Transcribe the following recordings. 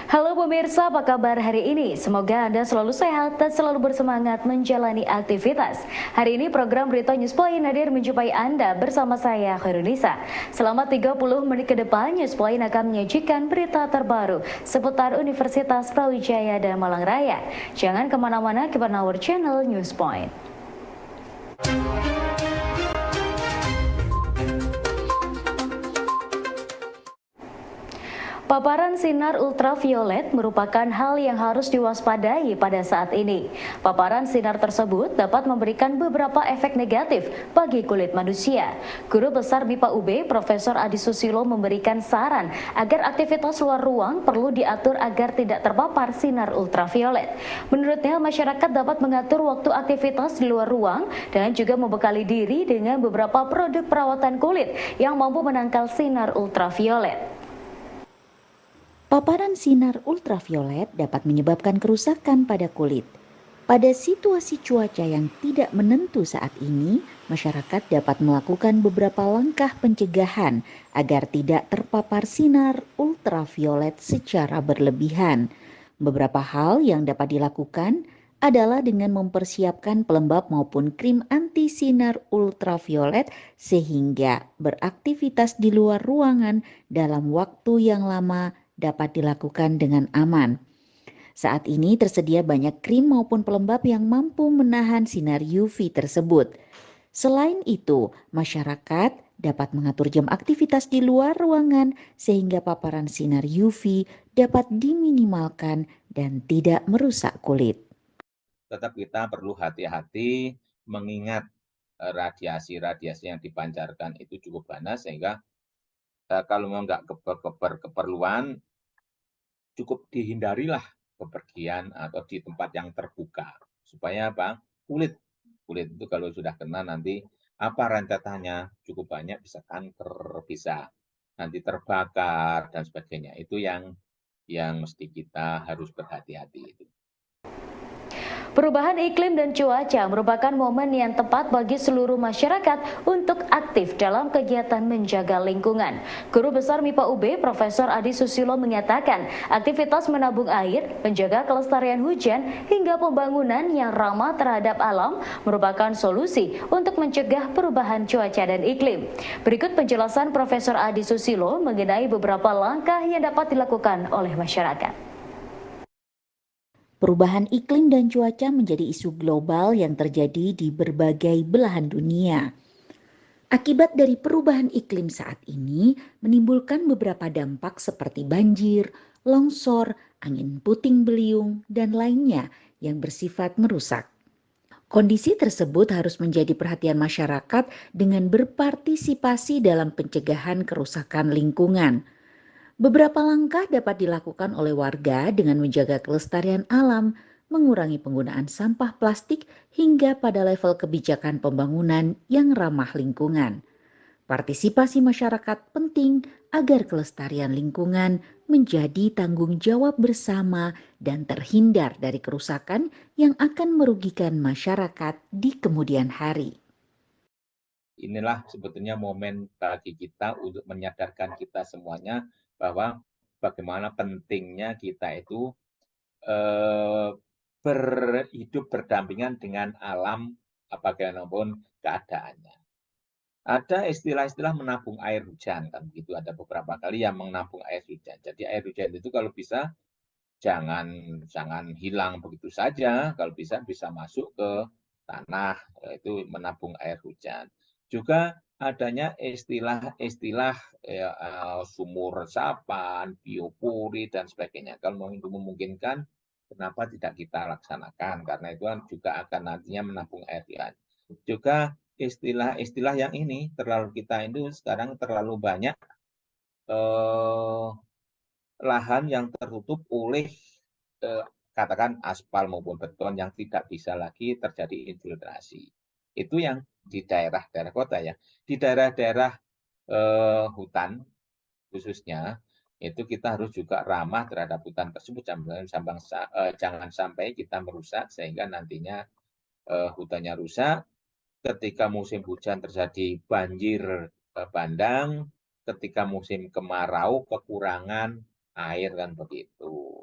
Halo pemirsa, apa kabar hari ini? Semoga Anda selalu sehat dan selalu bersemangat menjalani aktivitas. Hari ini program Berita Newspoint hadir menjumpai Anda bersama saya, Khairunisa. Selama 30 menit ke depan, Newspoint akan menyajikan berita terbaru seputar Universitas Brawijaya dan Malang Raya. Jangan kemana-mana, keep on our channel Newspoint. Paparan sinar ultraviolet merupakan hal yang harus diwaspadai pada saat ini. Paparan sinar tersebut dapat memberikan beberapa efek negatif bagi kulit manusia. Guru Besar MIPA UB, Profesor Adi Susilo memberikan saran agar aktivitas luar ruang perlu diatur agar tidak terpapar sinar ultraviolet. Menurutnya, masyarakat dapat mengatur waktu aktivitas di luar ruang dan juga membekali diri dengan beberapa produk perawatan kulit yang mampu menangkal sinar ultraviolet. Paparan sinar ultraviolet dapat menyebabkan kerusakan pada kulit. Pada situasi cuaca yang tidak menentu saat ini, masyarakat dapat melakukan beberapa langkah pencegahan agar tidak terpapar sinar ultraviolet secara berlebihan. Beberapa hal yang dapat dilakukan adalah dengan mempersiapkan pelembab maupun krim anti sinar ultraviolet sehingga beraktivitas di luar ruangan dalam waktu yang lama dapat dilakukan dengan aman. Saat ini tersedia banyak krim maupun pelembab yang mampu menahan sinar UV tersebut. Selain itu, masyarakat dapat mengatur jam aktivitas di luar ruangan sehingga paparan sinar UV dapat diminimalkan dan tidak merusak kulit. Tetap kita perlu hati-hati mengingat radiasi-radiasi yang dipancarkan itu cukup panas sehingga kalau memang nggak keperluan, cukup dihindarilah bepergian atau di tempat yang terbuka. Supaya apa? Kulit itu kalau sudah kena nanti apa rentetannya cukup banyak, bisa kanker, bisa nanti terbakar dan sebagainya. Itu yang mesti kita harus berhati-hati itu. Perubahan iklim dan cuaca merupakan momen yang tepat bagi seluruh masyarakat untuk aktif dalam kegiatan menjaga lingkungan. Guru Besar MIPA UB, Profesor Adi Susilo mengatakan, aktivitas menabung air, menjaga kelestarian hujan, hingga pembangunan yang ramah terhadap alam merupakan solusi untuk mencegah perubahan cuaca dan iklim. Berikut penjelasan Profesor Adi Susilo mengenai beberapa langkah yang dapat dilakukan oleh masyarakat. Perubahan iklim dan cuaca menjadi isu global yang terjadi di berbagai belahan dunia. Akibat dari perubahan iklim saat ini menimbulkan beberapa dampak seperti banjir, longsor, angin puting beliung, dan lainnya yang bersifat merusak. Kondisi tersebut harus menjadi perhatian masyarakat dengan berpartisipasi dalam pencegahan kerusakan lingkungan. Beberapa langkah dapat dilakukan oleh warga dengan menjaga kelestarian alam, mengurangi penggunaan sampah plastik hingga pada level kebijakan pembangunan yang ramah lingkungan. Partisipasi masyarakat penting agar kelestarian lingkungan menjadi tanggung jawab bersama dan terhindar dari kerusakan yang akan merugikan masyarakat di kemudian hari. Inilah sebetulnya momen bagi kita untuk menyadarkan kita semuanya bahwa bagaimana pentingnya kita itu berhidup berdampingan dengan alam bagaimanapun keadaannya. Ada istilah-istilah menabung air hujan kan begitu, ada beberapa kali yang menabung air hujan. Jadi air hujan itu kalau bisa jangan hilang begitu saja, kalau bisa masuk ke tanah, itu menabung air hujan. Juga adanya istilah-istilah sumur resapan, biopori dan sebagainya. Kalau memungkinkan, kenapa tidak kita laksanakan? Karena itu juga akan nantinya menabung air hujan. Juga istilah-istilah yang ini kita itu sekarang terlalu banyak lahan yang tertutup oleh katakan aspal maupun beton yang tidak bisa lagi terjadi infiltrasi. Itu yang di daerah-daerah kota ya. Di daerah-daerah hutan khususnya, itu kita harus juga ramah terhadap hutan tersebut, jangan sampai kita merusak sehingga nantinya hutannya rusak, ketika musim hujan terjadi banjir bandang, ketika musim kemarau kekurangan air, kan begitu.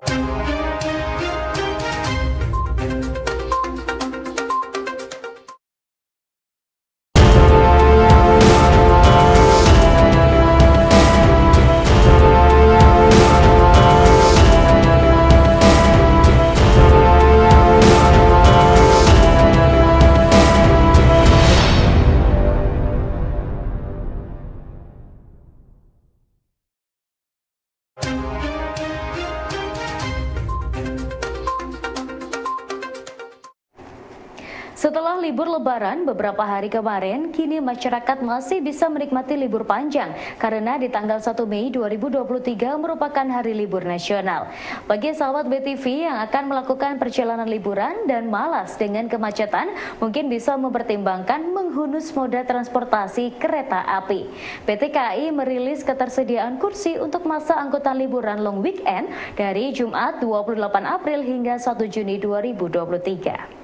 Setelah libur Lebaran beberapa hari kemarin, kini masyarakat masih bisa menikmati libur panjang karena di tanggal 1 Mei 2023 merupakan hari libur nasional. Bagi sahabat BTV yang akan melakukan perjalanan liburan dan malas dengan kemacetan, mungkin bisa mempertimbangkan menghunus moda transportasi kereta api. PT KAI merilis ketersediaan kursi untuk masa angkutan liburan long weekend dari Jumat 28 April hingga 1 Juni 2023.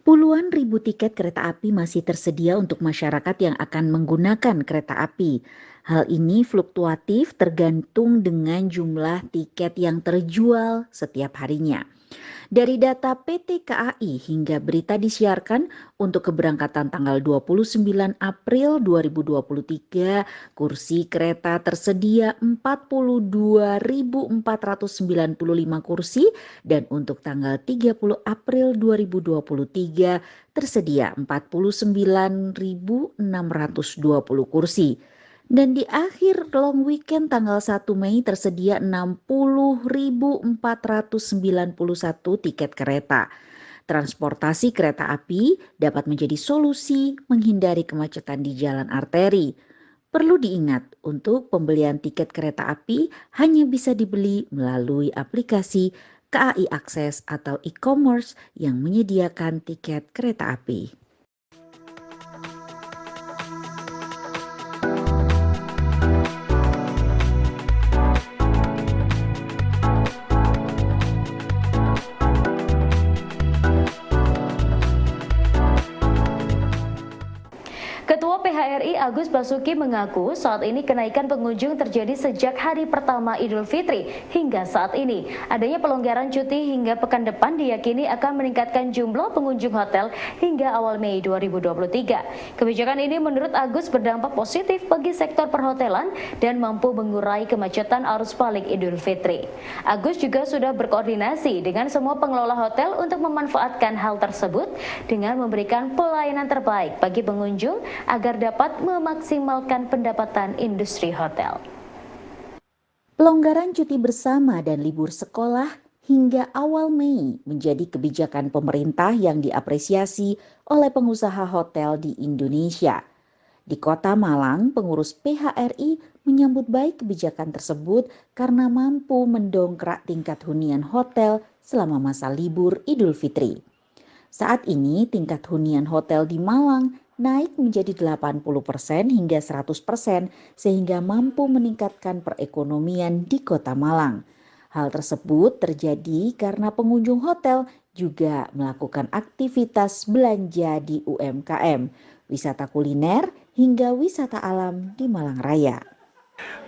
Puluhan ribu tiket kereta api masih tersedia untuk masyarakat yang akan menggunakan kereta api. Hal ini fluktuatif tergantung dengan jumlah tiket yang terjual setiap harinya. Dari data PT KAI hingga berita disiarkan untuk keberangkatan tanggal 29 April 2023, kursi kereta tersedia 42.495 kursi dan untuk tanggal 30 April 2023 tersedia 49.620 kursi. Dan di akhir long weekend tanggal 1 Mei tersedia 60.491 tiket kereta. Transportasi kereta api dapat menjadi solusi menghindari kemacetan di jalan arteri. Perlu diingat, untuk pembelian tiket kereta api hanya bisa dibeli melalui aplikasi KAI Akses atau e-commerce yang menyediakan tiket kereta api. Ketua PHRI Agus Basuki mengaku saat ini kenaikan pengunjung terjadi sejak hari pertama Idul Fitri hingga saat ini. Adanya pelonggaran cuti hingga pekan depan diyakini akan meningkatkan jumlah pengunjung hotel hingga awal Mei 2023. Kebijakan ini menurut Agus berdampak positif bagi sektor perhotelan dan mampu mengurai kemacetan arus balik Idul Fitri. Agus juga sudah berkoordinasi dengan semua pengelola hotel untuk memanfaatkan hal tersebut dengan memberikan pelayanan terbaik bagi pengunjung agar dapat memaksimalkan pendapatan industri hotel. Pelonggaran cuti bersama dan libur sekolah hingga awal Mei menjadi kebijakan pemerintah yang diapresiasi oleh pengusaha hotel di Indonesia. Di Kota Malang, pengurus PHRI menyambut baik kebijakan tersebut karena mampu mendongkrak tingkat hunian hotel selama masa libur Idul Fitri. Saat ini tingkat hunian hotel di Malang naik menjadi 80% hingga 100% sehingga mampu meningkatkan perekonomian di Kota Malang. Hal tersebut terjadi karena pengunjung hotel juga melakukan aktivitas belanja di UMKM, wisata kuliner hingga wisata alam di Malang Raya.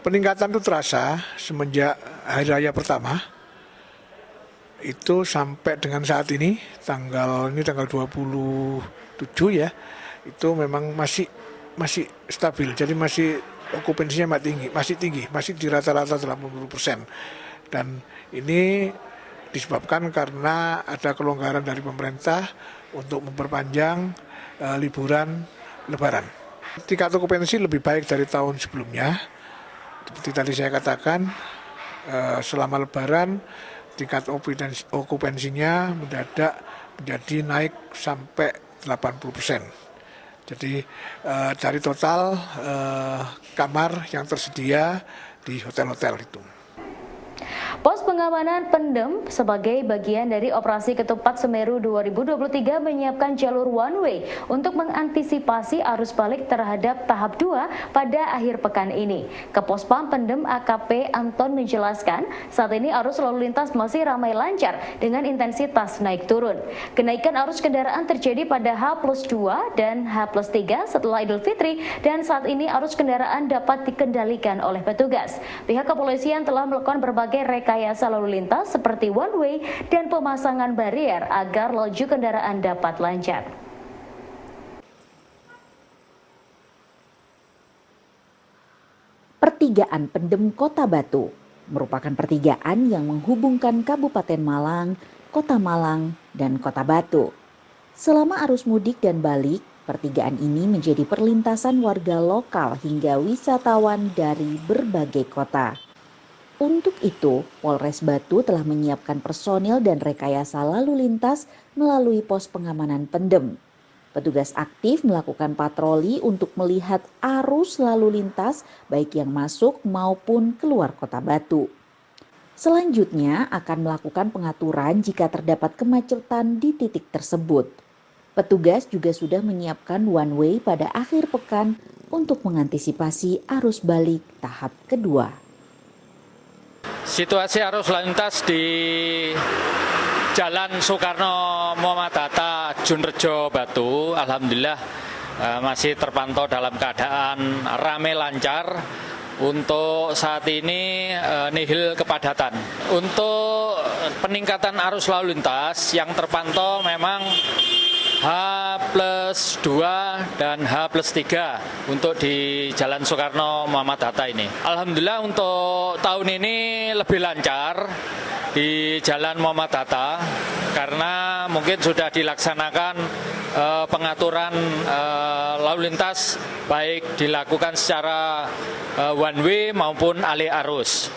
Peningkatan itu terasa semenjak hari raya pertama. Itu sampai dengan saat ini tanggal 27 ya. Itu memang masih stabil, jadi masih okupansinya masih tinggi, masih di rata-rata 80%. Dan ini disebabkan karena ada kelonggaran dari pemerintah untuk memperpanjang liburan Lebaran. Tingkat okupansi lebih baik dari tahun sebelumnya. Seperti tadi saya katakan, selama Lebaran tingkat okupansinya mendadak menjadi naik sampai 80%. Jadi dari total kamar yang tersedia di hotel-hotel itu. Pos Pengamanan Pendem sebagai bagian dari Operasi Ketupat Semeru 2023 menyiapkan jalur one way untuk mengantisipasi arus balik terhadap tahap 2 pada akhir pekan ini. Kepospam Pendem AKP Anton menjelaskan, saat ini arus lalu lintas masih ramai lancar dengan intensitas naik turun. Kenaikan arus kendaraan terjadi pada H+2 dan H+3 setelah Idul Fitri, dan saat ini arus kendaraan dapat dikendalikan oleh petugas. Pihak kepolisian telah melakukan berbagai rekayasa lalu lintas seperti one way dan pemasangan barier agar laju kendaraan dapat lancar. Pertigaan Pendem Kota Batu merupakan pertigaan yang menghubungkan Kabupaten Malang, Kota Malang, dan Kota Batu. Selama arus mudik dan balik, pertigaan ini menjadi perlintasan warga lokal hingga wisatawan dari berbagai kota. Untuk itu, Polres Batu telah menyiapkan personil dan rekayasa lalu lintas melalui pos pengamanan Pendem. Petugas aktif melakukan patroli untuk melihat arus lalu lintas baik yang masuk maupun keluar Kota Batu. Selanjutnya akan melakukan pengaturan jika terdapat kemacetan di titik tersebut. Petugas juga sudah menyiapkan one way pada akhir pekan untuk mengantisipasi arus balik tahap kedua. Situasi arus lalu lintas di Jalan Soekarno Muhammad Hatta, Junrejo, Batu, alhamdulillah masih terpantau dalam keadaan ramai lancar. Untuk saat ini nihil kepadatan. Untuk peningkatan arus lalu lintas yang terpantau memang H+2 dan H+3 untuk di Jalan Soekarno Muhammad Hatta ini. Alhamdulillah untuk tahun ini lebih lancar di Jalan Muhammad Hatta karena mungkin sudah dilaksanakan pengaturan lalu lintas baik dilakukan secara one way maupun alih arus.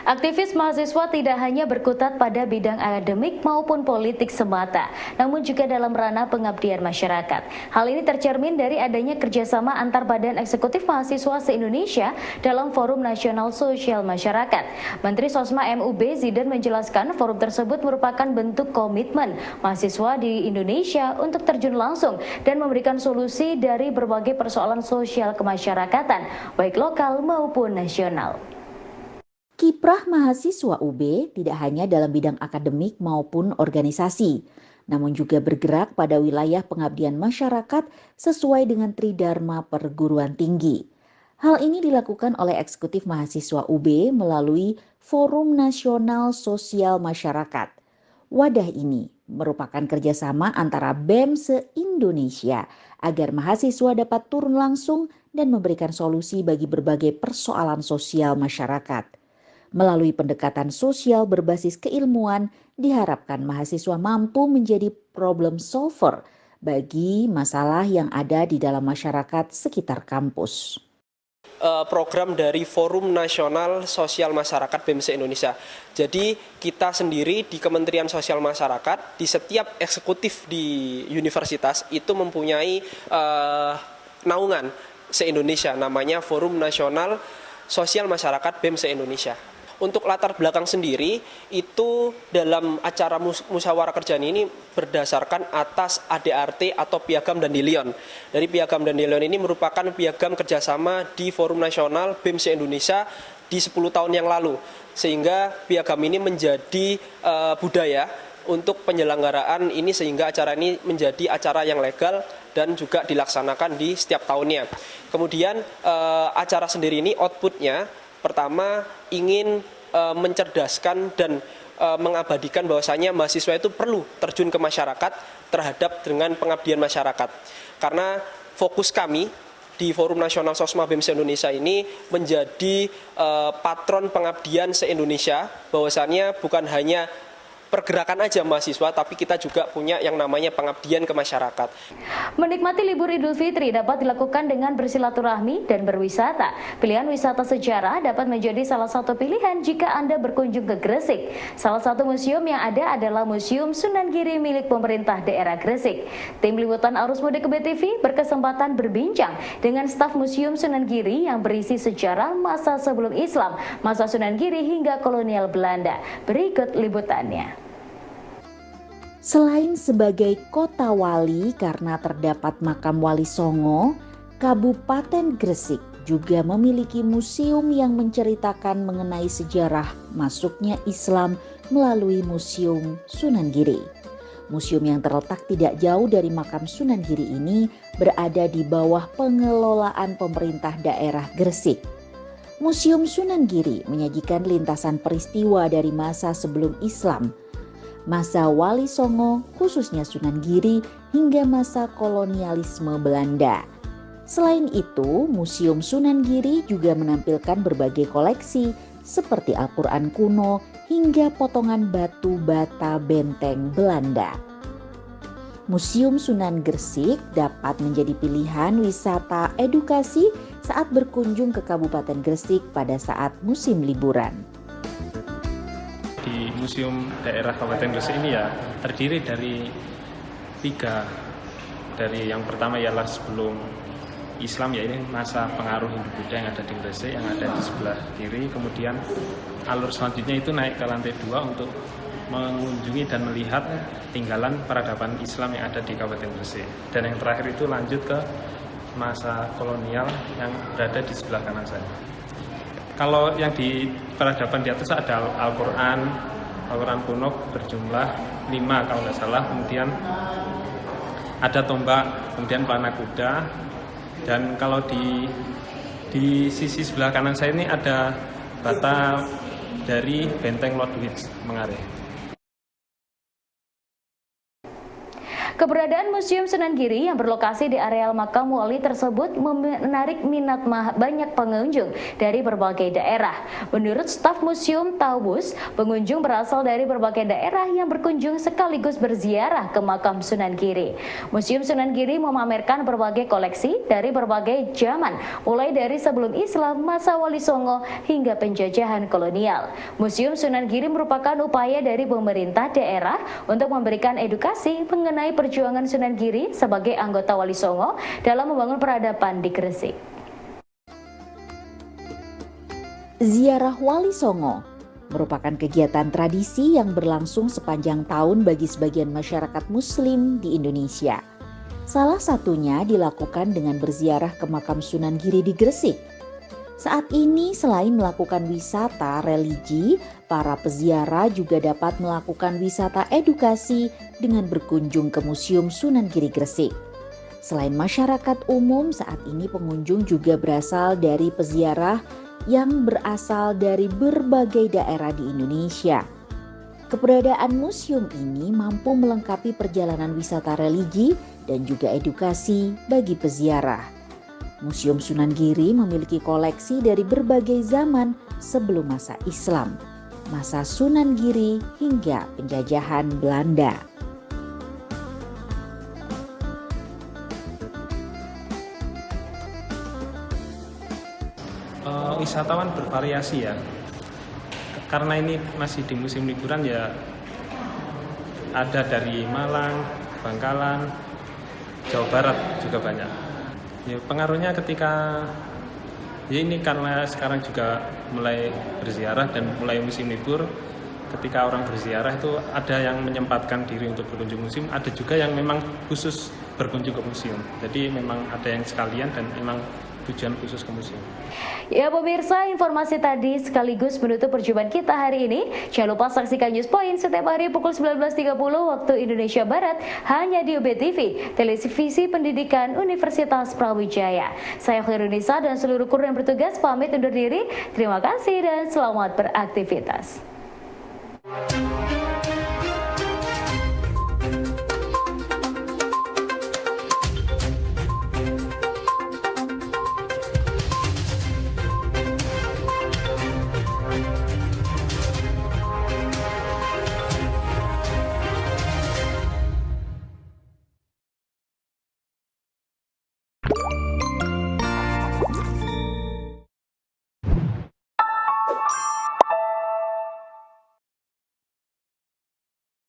Aktivis mahasiswa tidak hanya berkutat pada bidang akademik maupun politik semata, namun juga dalam ranah pengabdian masyarakat. Hal ini tercermin dari adanya kerjasama antar badan eksekutif mahasiswa se-Indonesia dalam Forum Nasional Sosial Masyarakat. Menteri Sosma MUB Zidan menjelaskan forum tersebut merupakan bentuk komitmen mahasiswa di Indonesia untuk terjun langsung dan memberikan solusi dari berbagai persoalan sosial kemasyarakatan, baik lokal maupun nasional. Kiprah mahasiswa UB tidak hanya dalam bidang akademik maupun organisasi, namun juga bergerak pada wilayah pengabdian masyarakat sesuai dengan Tridharma Perguruan Tinggi. Hal ini dilakukan oleh eksekutif mahasiswa UB melalui Forum Nasional Sosial Masyarakat. Wadah ini merupakan kerjasama antara BEM se-Indonesia agar mahasiswa dapat turun langsung dan memberikan solusi bagi berbagai persoalan sosial masyarakat. Melalui pendekatan sosial berbasis keilmuan, diharapkan mahasiswa mampu menjadi problem solver bagi masalah yang ada di dalam masyarakat sekitar kampus. Program dari Forum Nasional Sosial Masyarakat BEM se-Indonesia. Jadi kita sendiri di Kementerian Sosial Masyarakat, di setiap eksekutif di universitas itu mempunyai naungan se-Indonesia, namanya Forum Nasional Sosial Masyarakat BEM se-Indonesia. Untuk latar belakang sendiri, itu dalam acara musyawarah kerjaan ini berdasarkan atas ADART atau Piagam Dandelion. Dari Piagam Dandelion ini merupakan piagam kerjasama di Forum Nasional BEM se-Indonesia di 10 tahun yang lalu. Sehingga piagam ini menjadi budaya untuk penyelenggaraan ini, sehingga acara ini menjadi acara yang legal dan juga dilaksanakan di setiap tahunnya. Kemudian acara sendiri ini outputnya pertama ingin mencerdaskan dan mengabadikan bahwasanya mahasiswa itu perlu terjun ke masyarakat terhadap dengan pengabdian masyarakat. Karena fokus kami di Forum Nasional Sosma BEM se-Indonesia ini menjadi patron pengabdian se-Indonesia, bahwasannya bukan hanya pergerakan aja mahasiswa, tapi kita juga punya yang namanya pengabdian ke masyarakat. Menikmati libur Idul Fitri dapat dilakukan dengan bersilaturahmi dan berwisata. Pilihan wisata sejarah dapat menjadi salah satu pilihan jika Anda berkunjung ke Gresik. Salah satu museum yang ada adalah Museum Sunan Giri milik pemerintah daerah Gresik. Tim Liputan Arus Mudik BTV berkesempatan berbincang dengan staf Museum Sunan Giri yang berisi sejarah masa sebelum Islam, masa Sunan Giri hingga kolonial Belanda. Berikut liputannya. Selain sebagai kota wali karena terdapat makam Wali Songo, Kabupaten Gresik juga memiliki museum yang menceritakan mengenai sejarah masuknya Islam melalui Museum Sunan Giri. Museum yang terletak tidak jauh dari makam Sunan Giri ini berada di bawah pengelolaan pemerintah daerah Gresik. Museum Sunan Giri menyajikan lintasan peristiwa dari masa sebelum Islam, masa Wali Songo khususnya Sunan Giri hingga masa kolonialisme Belanda. Selain itu, Museum Sunan Giri juga menampilkan berbagai koleksi seperti Al-Quran kuno hingga potongan batu bata benteng Belanda. Museum Sunan Gresik dapat menjadi pilihan wisata edukasi saat berkunjung ke Kabupaten Gresik pada saat musim liburan. Di Museum Daerah Kabupaten Gresik ini ya terdiri dari 3. Dari yang pertama ialah sebelum Islam, ya ini masa pengaruh Hindu Buddha yang ada di Gresik yang ada di sebelah kiri. Kemudian alur selanjutnya itu naik ke lantai 2 untuk mengunjungi dan melihat tinggalan peradaban Islam yang ada di Kabupaten Gresik. Dan yang terakhir itu lanjut ke masa kolonial yang berada di sebelah kanan saya. Kalau yang di peradaban di atas ada Al-Quran kuno berjumlah 5 kalau nggak salah. Kemudian ada tombak, kemudian panah kuda. Dan kalau di sisi sebelah kanan saya ini ada bata dari benteng Lodwijk Mengareh. Keberadaan Museum Sunan Giri yang berlokasi di areal makam wali tersebut menarik minat banyak pengunjung dari berbagai daerah. Menurut staf Museum Taubus, pengunjung berasal dari berbagai daerah yang berkunjung sekaligus berziarah ke makam Sunan Giri. Museum Sunan Giri memamerkan berbagai koleksi dari berbagai zaman, mulai dari sebelum Islam, masa Wali Songo, hingga penjajahan kolonial. Museum Sunan Giri merupakan upaya dari pemerintah daerah untuk memberikan edukasi mengenai perjuangan Sunan Giri sebagai anggota Wali Songo dalam membangun peradaban di Gresik. Ziarah Wali Songo merupakan kegiatan tradisi yang berlangsung sepanjang tahun bagi sebagian masyarakat Muslim di Indonesia. Salah satunya dilakukan dengan berziarah ke makam Sunan Giri di Gresik. Saat ini selain melakukan wisata religi, para peziarah juga dapat melakukan wisata edukasi dengan berkunjung ke Museum Sunan Giri Gresik. Selain masyarakat umum, saat ini pengunjung juga berasal dari peziarah yang berasal dari berbagai daerah di Indonesia. Keberadaan museum ini mampu melengkapi perjalanan wisata religi dan juga edukasi bagi peziarah. Museum Sunan Giri memiliki koleksi dari berbagai zaman sebelum masa Islam, masa Sunan Giri hingga penjajahan Belanda. Wisatawan bervariasi ya, karena ini masih di musim liburan ya, ada dari Malang, Bangkalan, Jawa Barat juga banyak. Ya, pengaruhnya ketika ya ini karena sekarang juga mulai berziarah dan mulai musim libur, ketika orang berziarah itu ada yang menyempatkan diri untuk berkunjung museum, ada juga yang memang khusus berkunjung ke museum. Jadi memang ada yang sekalian dan memang tujuan khusus ke museum. Ya pemirsa, informasi tadi sekaligus menutup perjumpaan kita hari ini. Jangan lupa saksikan News Point setiap hari pukul 19.30 waktu Indonesia Barat hanya di UBTV, televisi pendidikan Universitas Brawijaya. Saya Khairunisa dan seluruh kru yang bertugas pamit undur diri. Terima kasih dan selamat beraktivitas.